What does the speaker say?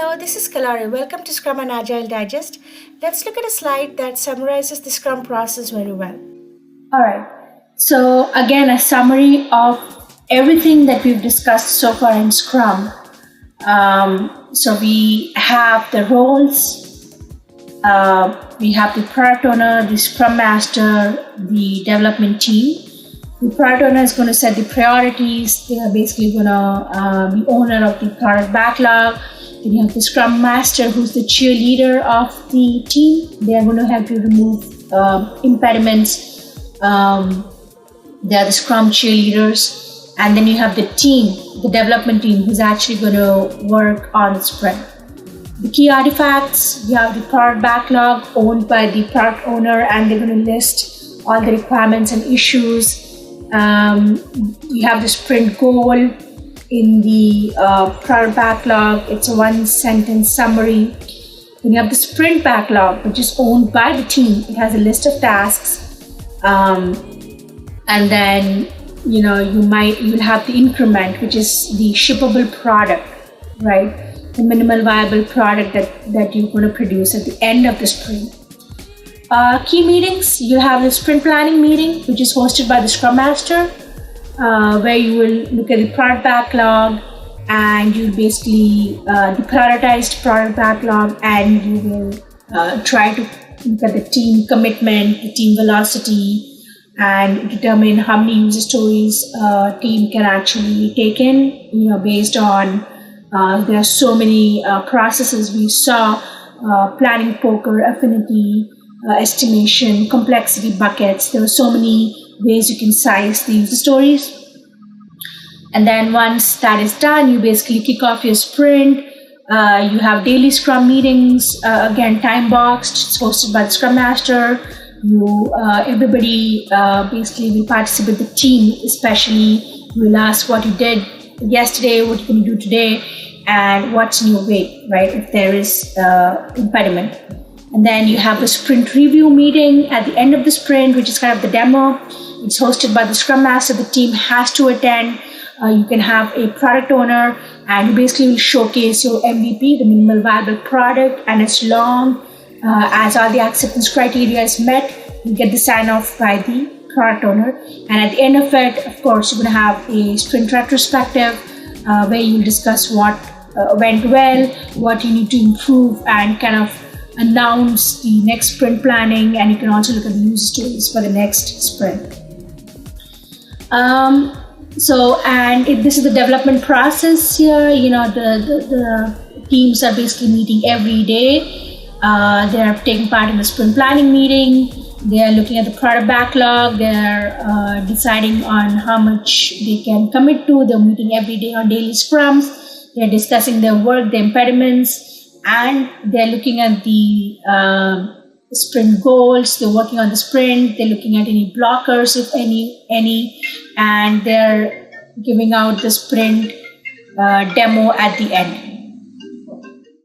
Hello, this is Kalari. Welcome to Scrum and Agile Digest. Let's look at a slide that summarizes the Scrum process very well. All right. So, again, a summary of everything that we've discussed so far in Scrum. So, we have the roles, we have the product owner, the Scrum Master, the development team. The product owner is going to set the priorities. They are basically going to be owner of the product backlog. Then you have the Scrum Master, who's the cheerleader of the team. They are going to help you remove impediments. They are the Scrum cheerleaders. And then you have the team, the development team, who's actually going to work on the sprint. The key artifacts, you have the product backlog owned by the product owner, and they're going to list all the requirements and issues. You have the sprint goal in the product backlog. It's a one-sentence summary. Then you have the sprint backlog, which is owned by the team. It has a list of tasks, and then you'll have the increment, which is the shippable product, right? The minimal viable product that you're going to produce at the end of the sprint. Key meetings, you have the sprint planning meeting, which is hosted by the Scrum Master, where you will look at the product backlog, and you basically the prioritized product backlog, and you will try to look at the team commitment, the team velocity, and determine how many user stories team can actually take in, based on there are so many processes we saw, planning, poker, affinity, estimation, complexity buckets. There are so many ways you can size the user stories. And then once that is done, you basically kick off your sprint. You have daily Scrum meetings, again, time boxed. It's hosted by the Scrum Master. Everybody basically will participate. The team especially will ask what you did yesterday, what you can do today, and what's in your way, right? If there is impediment. And then you have the sprint review meeting at the end of the sprint, which is kind of the demo. It's hosted by the Scrum Master. The team has to attend. You can have a product owner, and you basically will showcase your MVP, the minimal viable product. And as long as all the acceptance criteria is met, you get the sign off by the product owner. And at the end of it, of course, you're going to have a sprint retrospective where you'll discuss what went well, what you need to improve, and kind of announce the next sprint planning. And you can also look at the user stories for the next sprint. This is the development process here. The teams are basically meeting every day. They are taking part in the sprint planning meeting. They are looking at the product backlog. They are deciding on how much they can commit to. They're meeting every day on daily scrums. They're discussing their work, the impediments, and they're looking at the sprint goals. They're working on the sprint. They're looking at any blockers, if any, and they're giving out the sprint demo at the end.